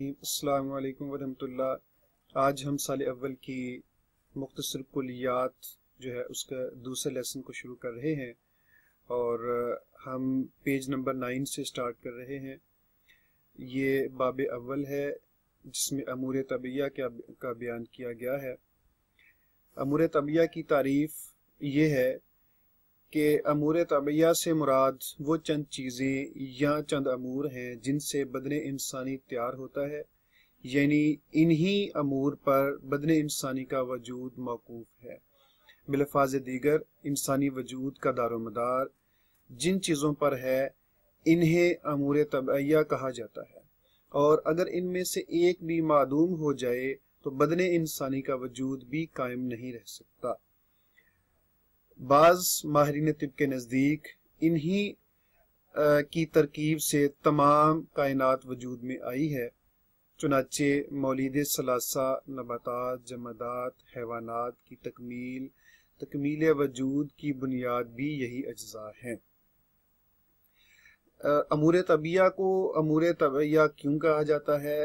السلام علیکم ورحمۃ اللہ۔ آج ہم سال اول کی مختصر کلیات جو ہے اس کا دوسرے لیسن کو شروع کر رہے ہیں اور ہم پیج نمبر 9 سے سٹارٹ کر رہے ہیں۔ یہ باب اول ہے جس میں امور طبیعہ کا بیان کیا گیا ہے۔ امور طبیعہ کی تعریف یہ ہے کہ امور طبیعہ سے مراد وہ چند چیزیں یا چند امور ہیں جن سے بدن انسانی تیار ہوتا ہے، یعنی انہی امور پر بدن انسانی کا وجود موقوف ہے۔ بالفاظ دیگر انسانی وجود کا دار و مدار جن چیزوں پر ہے انہیں امور طبیعہ کہا جاتا ہے، اور اگر ان میں سے ایک بھی معدوم ہو جائے تو بدن انسانی کا وجود بھی قائم نہیں رہ سکتا۔ بعض ماہرین طب کے نزدیک انہی کی ترکیب سے تمام کائنات وجود میں آئی ہے، چنانچہ مولد ثلاثہ نباتات، جمادات، حیوانات کی تکمیل وجود کی بنیاد بھی یہی اجزاء ہیں۔ امور طبیعہ کو امور طبیعہ کیوں کہا جاتا ہے؟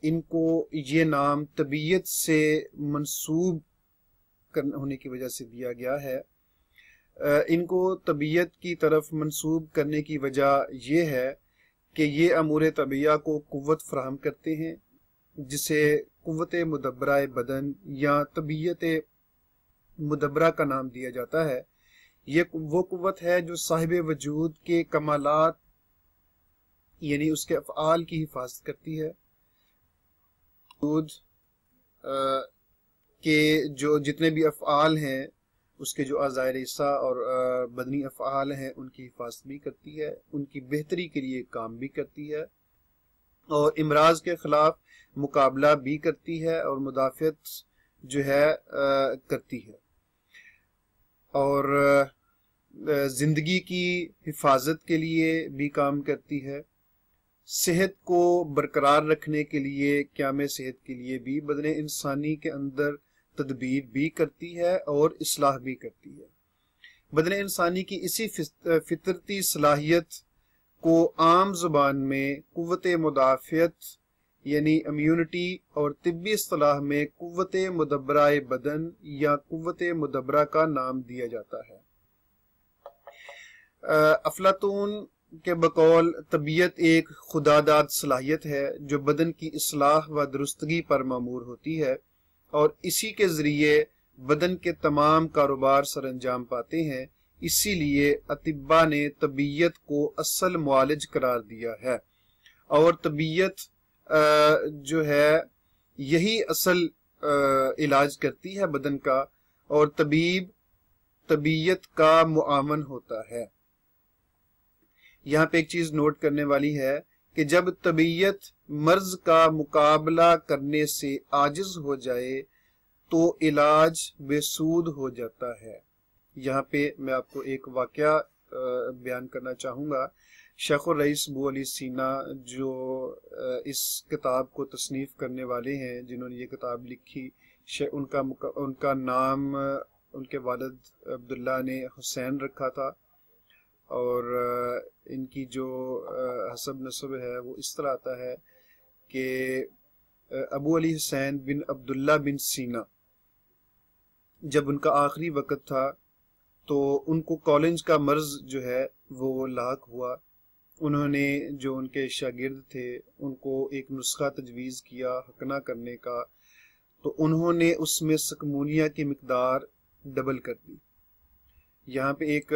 ان کو یہ نام طبیعت سے منسوب ہونے کی وجہ سے دیا گیا ہے۔ ان کو طبیعت کی طرف منسوب کرنے کی وجہ یہ ہے کہ یہ امور طبیعہ کو قوت فراہم کرتے ہیں، جسے قوت مدبرہ بدن یا طبیعت مدبرہ کا نام دیا جاتا ہے۔ یہ وہ قوت ہے جو صاحب وجود کے کمالات یعنی اس کے افعال کی حفاظت کرتی ہے، کہ جو جتنے بھی افعال ہیں اس کے جو اعضائے اجزاء اور بدنی افعال ہیں ان کی حفاظت بھی کرتی ہے، ان کی بہتری کے لیے کام بھی کرتی ہے، اور امراض کے خلاف مقابلہ بھی کرتی ہے اور مدافعت جو ہے کرتی ہے، اور زندگی کی حفاظت کے لیے بھی کام کرتی ہے، صحت کو برقرار رکھنے کے لیے، قیام صحت کے لیے بھی بدن انسانی کے اندر تدبیر بھی کرتی ہے اور اصلاح بھی کرتی ہے۔ بدن انسانی کی اسی فطرتی صلاحیت کو عام زبان میں قوت مدافعت یعنی امیونٹی اور طبی اصطلاح میں قوت مدبرہ بدن یا قوت مدبرہ کا نام دیا جاتا ہے۔ افلاطون کے بقول طبیعت ایک خداداد صلاحیت ہے جو بدن کی اصلاح و درستگی پر مامور ہوتی ہے، اور اسی کے ذریعے بدن کے تمام کاروبار سر انجام پاتے ہیں۔ اسی لیے اطباء نے طبیعت کو اصل معالج قرار دیا ہے، اور طبیعت جو ہے یہی اصل علاج کرتی ہے بدن کا، اور طبیب طبیعت کا معاون ہوتا ہے۔ یہاں پہ ایک چیز نوٹ کرنے والی ہے کہ جب طبیعت مرض کا مقابلہ کرنے سے عاجز ہو جائے تو علاج بے سود ہو جاتا ہے۔ یہاں پہ میں آپ کو ایک واقعہ بیان کرنا چاہوں گا۔ شیخ الرئیس ابو علی سینا جو اس کتاب کو تصنیف کرنے والے ہیں، جنہوں نے یہ کتاب لکھی، ان کا نام ان کے والد عبداللہ نے حسین رکھا تھا، اور ان کی جو حسب نسب ہے وہ اس طرح آتا ہے کہ ابو علی حسین بن عبداللہ بن سینا، جب ان کا آخری وقت تھا تو ان کو کالنج کا مرض جو ہے وہ لاحق ہوا۔ انہوں نے جو ان کے شاگرد تھے ان کو ایک نسخہ تجویز کیا حقنہ کرنے کا، تو انہوں نے اس میں سکمونیا کی مقدار ڈبل کر دی۔ یہاں پہ ایک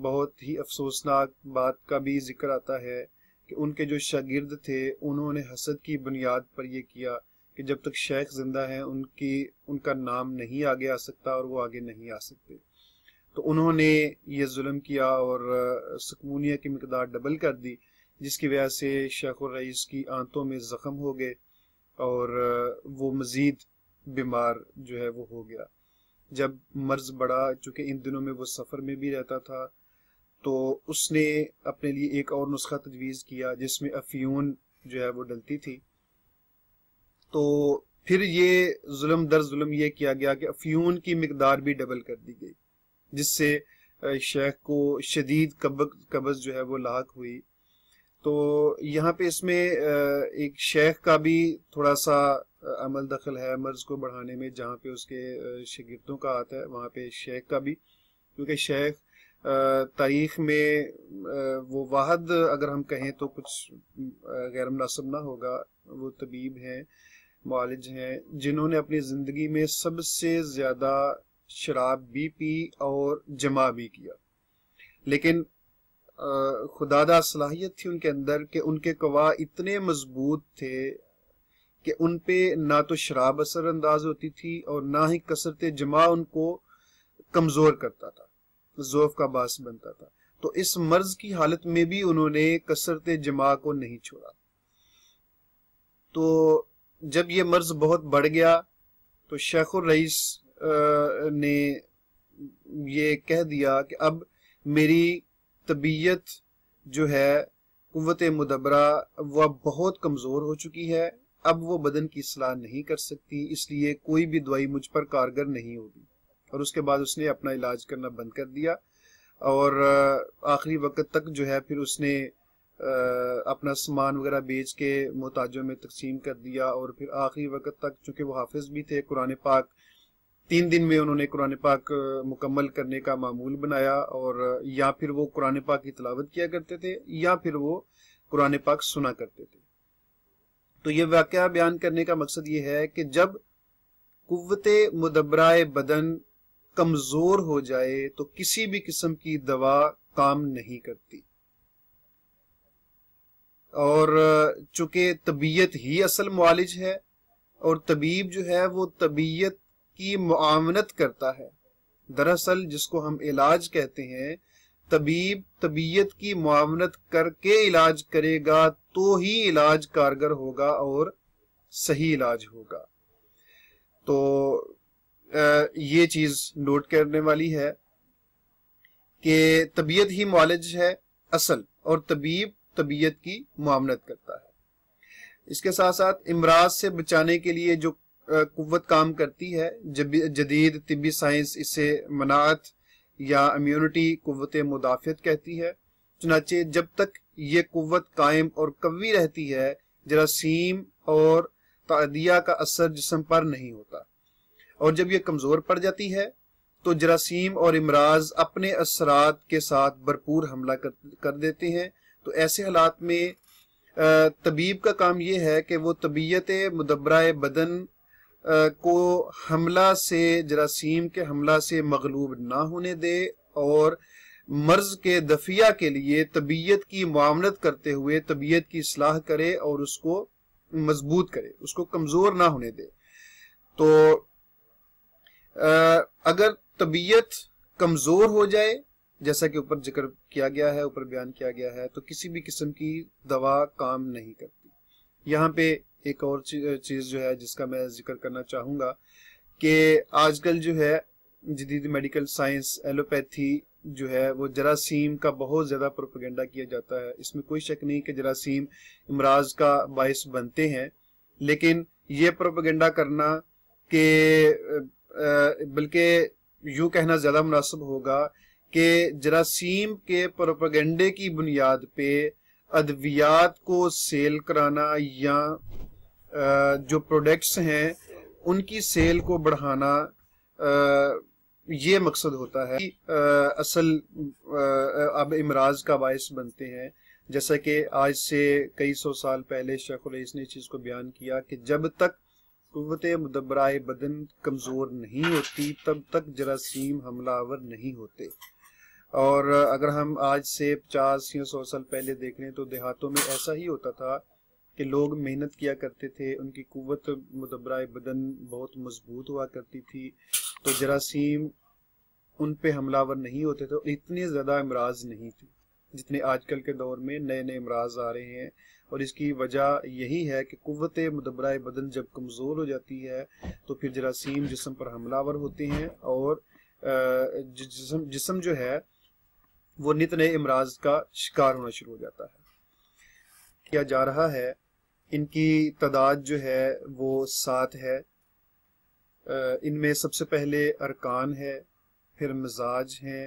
بہت ہی افسوسناک بات کا بھی ذکر آتا ہے کہ ان کے جو شاگرد تھے انہوں نے حسد کی بنیاد پر یہ کیا کہ جب تک شیخ زندہ ہیں ان کا نام نہیں آگے آ سکتا اور وہ آگے نہیں آ سکتے، تو انہوں نے یہ ظلم کیا اور سکمونیا کی مقدار ڈبل کر دی، جس کی وجہ سے شیخ الرئیس کی آنتوں میں زخم ہو گئے اور وہ مزید بیمار جو ہے وہ ہو گیا۔ جب مرض بڑھا، چونکہ ان دنوں میں وہ سفر میں بھی رہتا تھا، تو اس نے اپنے لیے ایک اور نسخہ تجویز کیا جس میں افیون جو ہے وہ ڈلتی تھی۔ تو پھر یہ ظلم در ظلم یہ کیا گیا کہ افیون کی مقدار بھی ڈبل کر دی گئی، جس سے شیخ کو شدید قبض جو ہے وہ لاحق ہوئی۔ تو یہاں پہ اس میں ایک شیخ کا بھی تھوڑا سا عمل دخل ہے مرض کو بڑھانے میں، جہاں پہ اس کے شاگردوں کا آتا ہے وہاں پہ شیخ کا بھی، کیونکہ شیخ تاریخ میں وہ واحد اگر ہم کہیں تو کچھ غیر مناسب نہ ہوگا، وہ طبیب ہیں، معالج ہیں، جنہوں نے اپنی زندگی میں سب سے زیادہ شراب بھی پی اور جمع بھی کیا، لیکن خداداد صلاحیت تھی ان کے اندر کہ ان کے قوا اتنے مضبوط تھے کہ ان پہ نہ تو شراب اثر انداز ہوتی تھی اور نہ ہی کثرت جمع ان کو کمزور کرتا تھا، ضعف کا باعث بنتا تھا۔ تو اس مرض کی حالت میں بھی انہوں نے کثرت جمع کو نہیں چھوڑا۔ تو جب یہ مرض بہت بڑھ گیا تو شیخ الرئیس نے یہ کہہ دیا کہ اب میری طبیعت جو ہے قوت مدبرہ وہ اب بہت کمزور ہو چکی ہے، اب وہ بدن کی اصلاح نہیں کر سکتی، اس لیے کوئی بھی دوائی مجھ پر کارگر نہیں ہوگی۔ اور اس کے بعد اس نے اپنا علاج کرنا بند کر دیا، اور آخری وقت تک جو ہے پھر اس نے اپنا سامان وغیرہ بیچ کے محتاجوں میں تقسیم کر دیا، اور پھر آخری وقت تک چونکہ وہ حافظ بھی تھے، قرآن پاک 3 دن میں انہوں نے قرآن پاک مکمل کرنے کا معمول بنایا، اور یا پھر وہ قرآن پاک کی تلاوت کیا کرتے تھے یا پھر وہ قرآن پاک سنا کرتے تھے۔ تو یہ واقعہ بیان کرنے کا مقصد یہ ہے کہ جب قوت مدبرہ بدن کمزور ہو جائے تو کسی بھی قسم کی دوا کام نہیں کرتی، اور چونکہ طبیعت ہی اصل معالج ہے، اور طبیب جو ہے وہ طبیعت کی معاونت کرتا ہے، دراصل جس کو ہم علاج کہتے ہیں، طبیب طبیعت کی معاونت کر کے علاج کرے گا تو ہی علاج کارگر ہوگا اور صحیح علاج ہوگا۔ تو یہ چیز نوٹ کرنے والی ہے کہ طبیعت ہی معالج ہے اصل، اور طبیب طبیعت کی معاونت کرتا ہے۔ اس کے ساتھ ساتھ امراض سے بچانے کے لیے جو قوت کام کرتی ہے، جدید طبی سائنس اسے مناعت یا امیونٹی قوت مدافعت کہتی ہے۔ چنانچہ جب تک یہ قوت قائم اور قوی رہتی ہے، جراثیم اور تعدیہ کا اثر جسم پر نہیں ہوتا، اور جب یہ کمزور پڑ جاتی ہے تو جراثیم اور امراض اپنے اثرات کے ساتھ بھرپور حملہ کر دیتے ہیں۔ تو ایسے حالات میں طبیب کا کام یہ ہے کہ وہ طبیعت مدبرہ بدن کو حملہ سے، جراثیم کے حملہ سے مغلوب نہ ہونے دے، اور مرض کے دفیہ کے لیے طبیعت کی معاونت کرتے ہوئے طبیعت کی اصلاح کرے اور اس کو مضبوط کرے، اس کو کمزور نہ ہونے دے۔ تو اگر طبیعت کمزور ہو جائے، جیسا کہ اوپر ذکر کیا گیا ہے، اوپر بیان کیا گیا ہے، تو کسی بھی قسم کی دوا کام نہیں کرتی۔ یہاں پہ ایک اور چیز جو ہے جس کا میں ذکر کرنا چاہوں گا کہ آج کل جو ہے جدید میڈیکل سائنس، ایلوپیتھی جو ہے وہ جراثیم کا بہت زیادہ پروپیگنڈا کیا جاتا ہے۔ اس میں کوئی شک نہیں کہ جراثیم امراض کا باعث بنتے ہیں، لیکن یہ پروپیگنڈا کرنا کہ بلکہ یوں کہنا زیادہ مناسب ہوگا کہ جراثیم کے پروپیگنڈے کی بنیاد پہ ادویات کو سیل کرانا یا جو پروڈکٹس ہیں ان کی سیل کو بڑھانا، یہ مقصد ہوتا ہے اصل اب امراض کا باعث بنتے ہیں۔ جیسا کہ آج سے کئی سو سال پہلے شیخ الرئیس نے اس چیز کو بیان کیا کہ جب تک قوت مدبرہ بدن کمزور نہیں ہوتی تب تک جراثیم حملہ آور نہیں ہوتے۔ اور اگر ہم آج سے 50 یا 100 سال پہلے دیکھ لیں تو دیہاتوں میں ایسا ہی ہوتا تھا کہ لوگ محنت کیا کرتے تھے، ان کی قوت مدبرہ بدن بہت مضبوط ہوا کرتی تھی، تو جراثیم ان پہ حملہ آور نہیں ہوتے تھے، اور اتنے زیادہ امراض نہیں تھے جتنے آج کل کے دور میں نئے نئے امراض آ رہے ہیں۔ اور اس کی وجہ یہی ہے کہ قوت مدبرہ بدن جب کمزور ہو جاتی ہے تو پھر جراثیم جسم پر حملہ آور ہوتے ہیں، اور جسم جو ہے وہ نت نئے امراض کا شکار ہونا شروع ہو جاتا ہے۔ کیا جا رہا ہے، ان کی تعداد جو ہے وہ 7 ہے۔ ان میں سب سے پہلے ارکان ہے، پھر مزاج ہیں،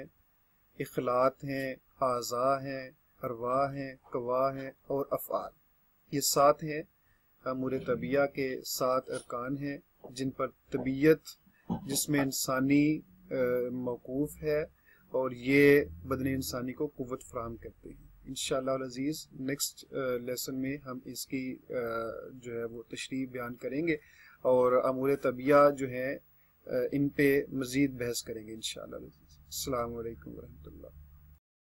اخلاط ہیں، اعضاء ہیں، ارواح ہیں، قوا ہیں اور افعال. یہ 7 ہیں امور طبیعہ کے 7 ارکان ہیں جن پر طبیعت جسم انسانی موقوف ہے، اور یہ بدن انسانی کو قوت فراہم کرتے ہیں. انشاءاللہ العزیز نیکسٹ لیسن میں ہم اس کی جو ہے وہ تشریح بیان کریں گے، اور امور طبیعہ جو ہیں ان پہ مزید بحث کریں گے انشاءاللہ العزیز. السلام علیکم ورحمۃ اللہ.